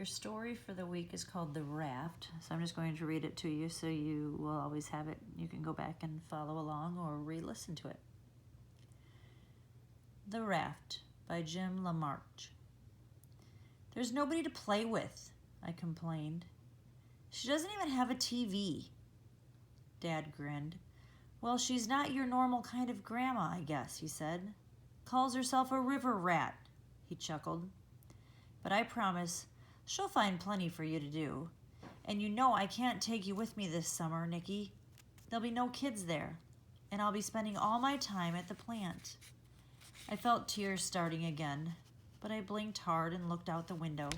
Your story for the week is called The Raft, so I'm just going to read it to you so you will always have it. You can go back and follow along or re-listen to it. The Raft by Jim LaMarche. There's nobody to play with, I complained. She doesn't even have a TV. Dad grinned. Well, she's not your normal kind of grandma, I guess, he said. Calls herself a river rat, he chuckled. But I promise she'll find plenty for you to do. And you know I can't take you with me this summer, Nikki. There'll be no kids there, and I'll be spending all my time at the plant. I felt tears starting again, but I blinked hard and looked out the window.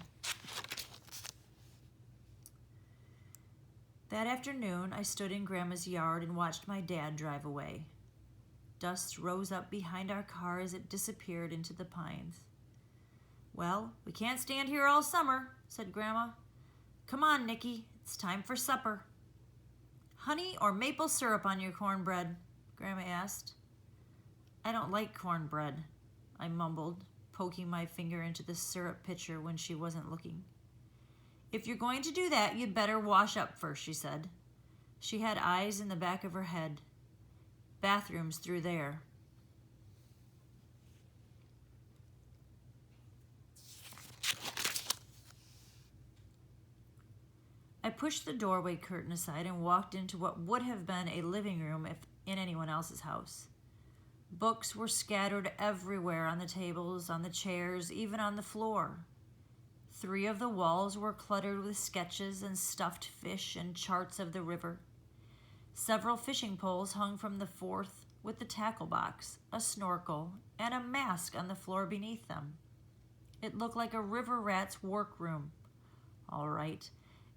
That afternoon, I stood in Grandma's yard and watched my dad drive away. Dust rose up behind our car as it disappeared into the pines. Well, we can't stand here all summer, said Grandma. Come on, Nikki, it's time for supper. Honey or maple syrup on your cornbread? Grandma asked. I don't like cornbread, I mumbled, poking my finger into the syrup pitcher when she wasn't looking. If you're going to do that, you'd better wash up first, she said. She had eyes in the back of her head. Bathroom's through there. I pushed the doorway curtain aside and walked into what would have been a living room if in anyone else's house. Books were scattered everywhere on the tables, on the chairs, even on the floor. 3 of the walls were cluttered with sketches and stuffed fish and charts of the river. Several fishing poles hung from the 4th with the tackle box, a snorkel, and a mask on the floor beneath them. It looked like a river rat's workroom. All right,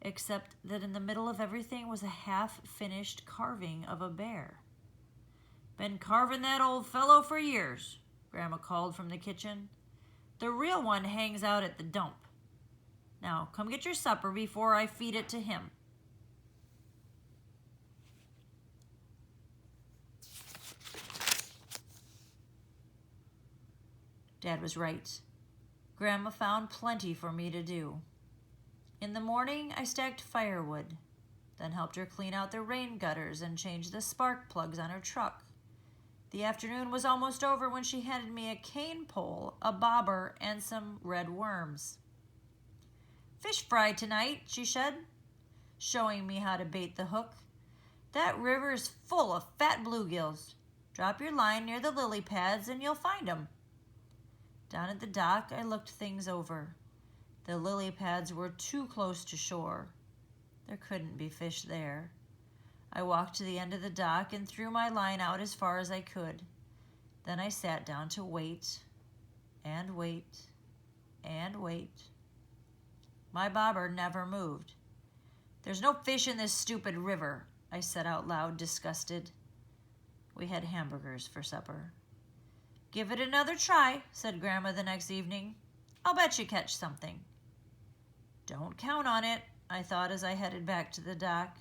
except that in the middle of everything was a half-finished carving of a bear. Been carving that old fellow for years, Grandma called from the kitchen. The real one hangs out at the dump. Now, come get your supper before I feed it to him. Dad was right. Grandma found plenty for me to do. In the morning, I stacked firewood, then helped her clean out the rain gutters and change the spark plugs on her truck. The afternoon was almost over when she handed me a cane pole, a bobber, and some red worms. Fish fry tonight, she said, showing me how to bait the hook. That river is full of fat bluegills. Drop your line near the lily pads and you'll find 'em. Down at the dock, I looked things over. The lily pads were too close to shore. There couldn't be fish there. I walked to the end of the dock and threw my line out as far as I could. Then I sat down to wait, and wait, and wait. My bobber never moved. There's no fish in this stupid river, I said out loud, disgusted. We had hamburgers for supper. Give it another try, said Grandma the next evening. I'll bet you catch something. Don't count on it, I thought as I headed back to the dock.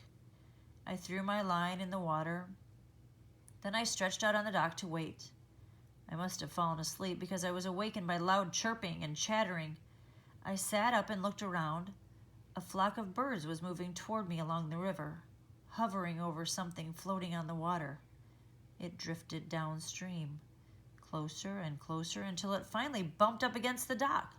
I threw my line in the water. Then I stretched out on the dock to wait. I must have fallen asleep because I was awakened by loud chirping and chattering. I sat up and looked around. A flock of birds was moving toward me along the river, hovering over something floating on the water. It drifted downstream, closer and closer until it finally bumped up against the dock.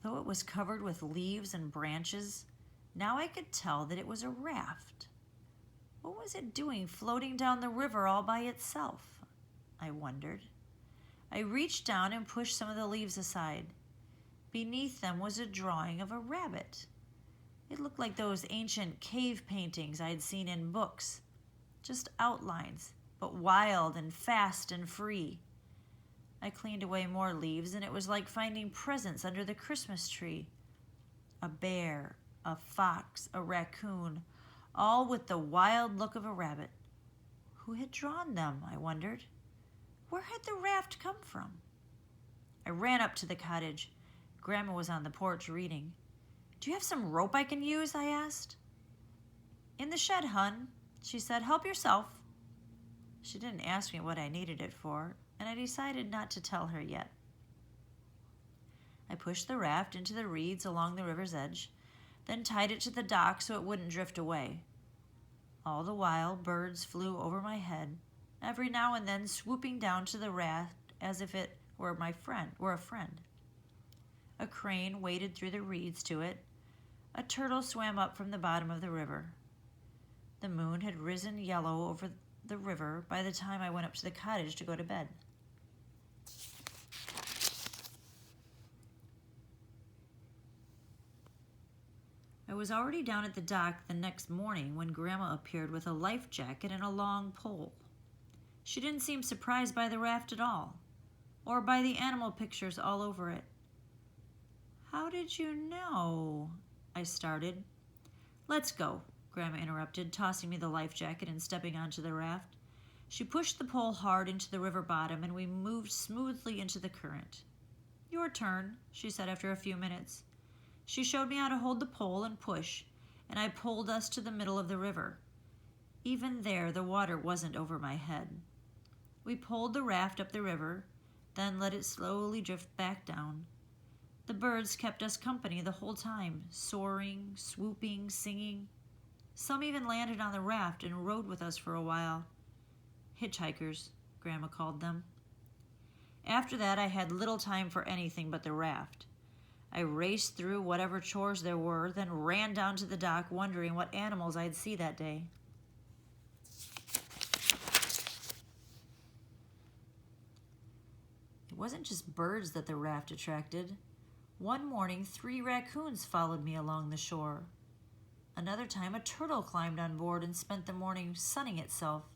Though it was covered with leaves and branches, now I could tell that it was a raft. What was it doing floating down the river all by itself? I wondered. I reached down and pushed some of the leaves aside. Beneath them was a drawing of a rabbit. It looked like those ancient cave paintings I'd seen in books. Just outlines, but wild and fast and free. I cleaned away more leaves, and it was like finding presents under the Christmas tree. A bear, a fox, a raccoon, all with the wild look of a rabbit. Who had drawn them, I wondered? Where had the raft come from? I ran up to the cottage. Grandma was on the porch reading. Do you have some rope I can use? I asked. "In the shed, hun," she said. "Help yourself." She didn't ask me what I needed it for, and I decided not to tell her yet. I pushed the raft into the reeds along the river's edge, then tied it to the dock so it wouldn't drift away. All the while, birds flew over my head, every now and then swooping down to the raft as if it were a friend. A crane waded through the reeds to it. A turtle swam up from the bottom of the river. The moon had risen yellow over the river by the time I went up to the cottage to go to bed. I was already down at the dock the next morning when Grandma appeared with a life jacket and a long pole. She didn't seem surprised by the raft at all, or by the animal pictures all over it. "How did you know?" I started. "Let's go," Grandma interrupted, tossing me the life jacket and stepping onto the raft. She pushed the pole hard into the river bottom, and we moved smoothly into the current. "Your turn," she said after a few minutes. She showed me how to hold the pole and push, and I pulled us to the middle of the river. Even there, the water wasn't over my head. We pulled the raft up the river, then let it slowly drift back down. The birds kept us company the whole time, soaring, swooping, singing. Some even landed on the raft and rode with us for a while. Hitchhikers, Grandma called them. After that, I had little time for anything but the raft. I raced through whatever chores there were, then ran down to the dock wondering what animals I'd see that day. It wasn't just birds that the raft attracted. One morning, 3 raccoons followed me along the shore. Another time, a turtle climbed on board and spent the morning sunning itself.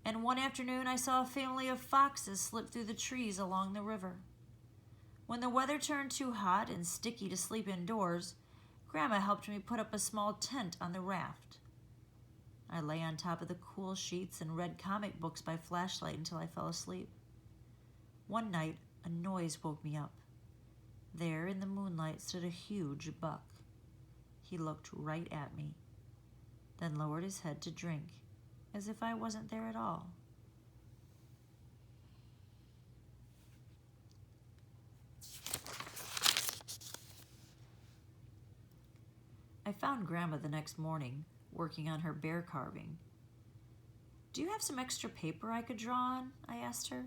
And one afternoon, I saw a family of foxes slip through the trees along the river. When the weather turned too hot and sticky to sleep indoors, Grandma helped me put up a small tent on the raft. I lay on top of the cool sheets and read comic books by flashlight until I fell asleep. One night, a noise woke me up. There in the moonlight stood a huge buck. He looked right at me, then lowered his head to drink, as if I wasn't there at all. I found Grandma the next morning, working on her bear carving. "Do you have some extra paper I could draw on?" I asked her.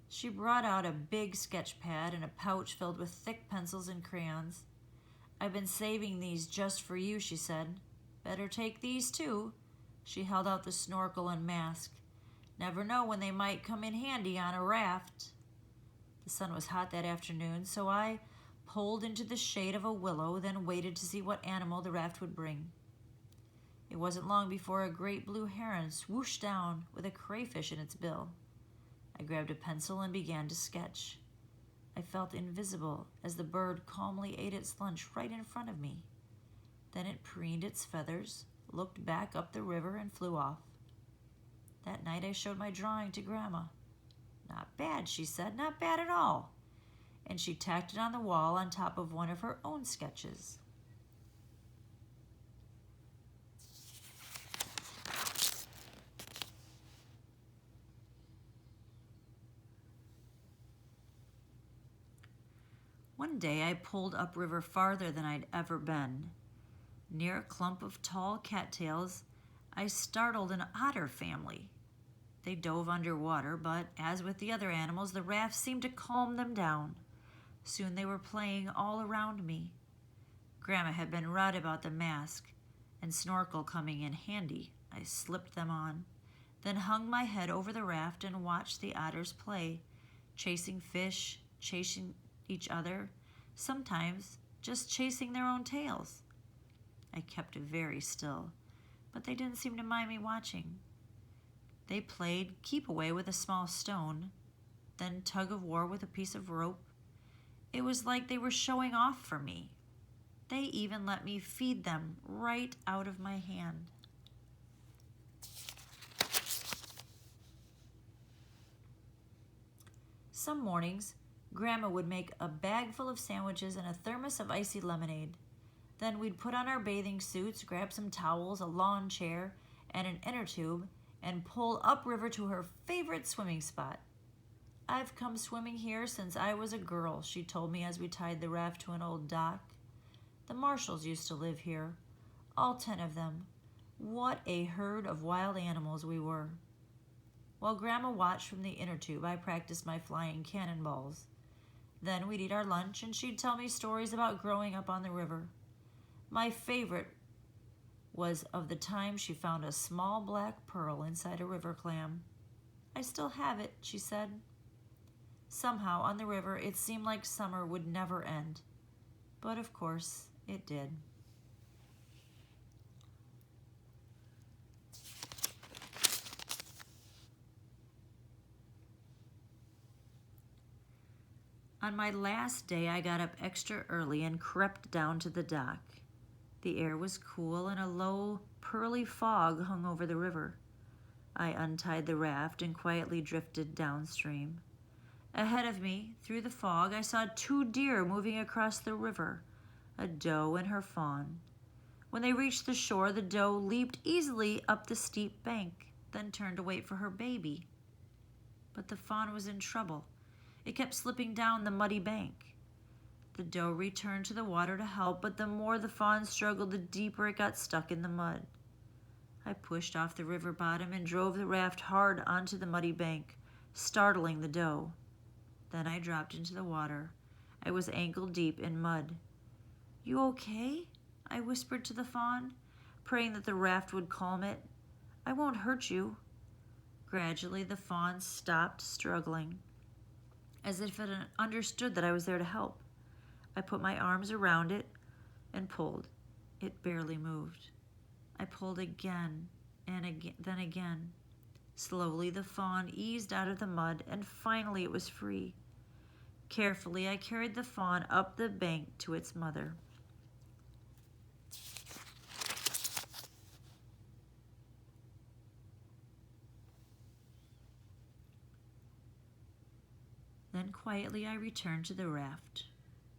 She brought out a big sketch pad and a pouch filled with thick pencils and crayons. "I've been saving these just for you," she said. "Better take these too." She held out the snorkel and mask. "Never know when they might come in handy on a raft." The sun was hot that afternoon, so I pulled into the shade of a willow, then waited to see what animal the raft would bring. It wasn't long before a great blue heron swooshed down with a crayfish in its bill. I grabbed a pencil and began to sketch. I felt invisible as the bird calmly ate its lunch right in front of me. Then it preened its feathers, looked back up the river, and flew off. That night I showed my drawing to Grandma. "Not bad," she said, "not bad at all." And she tacked it on the wall on top of one of her own sketches. One day I pulled upriver farther than I'd ever been. Near a clump of tall cattails, I startled an otter family. They dove underwater, but as with the other animals, the raft seemed to calm them down. Soon they were playing all around me. Grandma had been right about the mask and snorkel coming in handy. I slipped them on, then hung my head over the raft and watched the otters play, chasing fish, chasing each other, sometimes just chasing their own tails. I kept very still, but they didn't seem to mind me watching. They played keep away with a small stone, then tug of war with a piece of rope. It was like they were showing off for me. They even let me feed them right out of my hand. Some mornings, Grandma would make a bag full of sandwiches and a thermos of icy lemonade. Then we'd put on our bathing suits, grab some towels, a lawn chair, and an inner tube, and pull upriver to her favorite swimming spot. I've come swimming here since I was a girl, she told me as we tied the raft to an old dock. The Marshalls used to live here, all 10 of them. What a herd of wild animals we were. While Grandma watched from the inner tube, I practiced my flying cannonballs. Then we'd eat our lunch, and she'd tell me stories about growing up on the river. My favorite was of the time she found a small black pearl inside a river clam. I still have it, she said. Somehow on the river it seemed like summer would never end. But of course it did. On my last day, I got up extra early and crept down to the dock. The air was cool and a low, pearly fog hung over the river. I untied the raft and quietly drifted downstream. Ahead of me, through the fog, I saw 2 deer moving across the river, a doe and her fawn. When they reached the shore, the doe leaped easily up the steep bank, then turned to wait for her baby. But the fawn was in trouble. It kept slipping down the muddy bank. The doe returned to the water to help, but the more the fawn struggled, the deeper it got stuck in the mud. I pushed off the river bottom and drove the raft hard onto the muddy bank, startling the doe. Then I dropped into the water. I was ankle deep in mud. "You okay?" I whispered to the fawn, praying that the raft would calm it. "I won't hurt you." Gradually, the fawn stopped struggling, as if it understood that I was there to help. I put my arms around it and pulled. It barely moved. I pulled again and again, then again. Slowly, the fawn eased out of the mud, and finally it was free. Carefully, I carried the fawn up the bank to its mother. Then quietly I returned to the raft.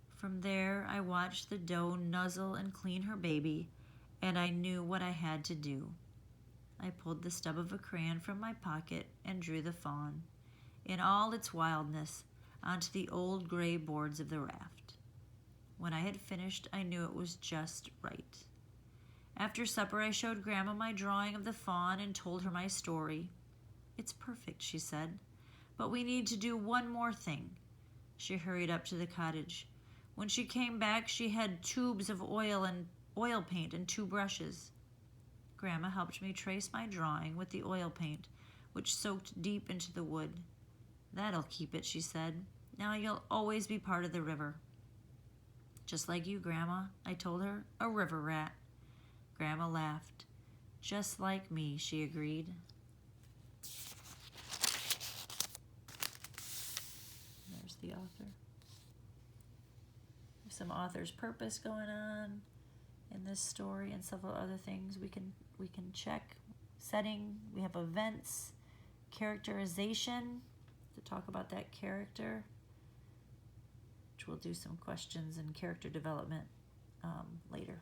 From there, I watched the doe nuzzle and clean her baby, and I knew what I had to do. I pulled the stub of a crayon from my pocket and drew the fawn, in all its wildness, onto the old gray boards of the raft. When I had finished, I knew it was just right. After supper, I showed Grandma my drawing of the fawn and told her my story. "It's perfect," she said. "But we need to do one more thing." She hurried up to the cottage. When she came back, she had tubes of oil paint and 2 brushes. Grandma helped me trace my drawing with the oil paint, which soaked deep into the wood. "That'll keep it," she said. "Now you'll always be part of the river." "Just like you, Grandma," I told her, "a river rat." Grandma laughed. "Just like me," she agreed. There's the author. There's some author's purpose going on in this story and several other things we can check. Setting, we have events, characterization, to talk about that character, which we'll do some questions and character development later.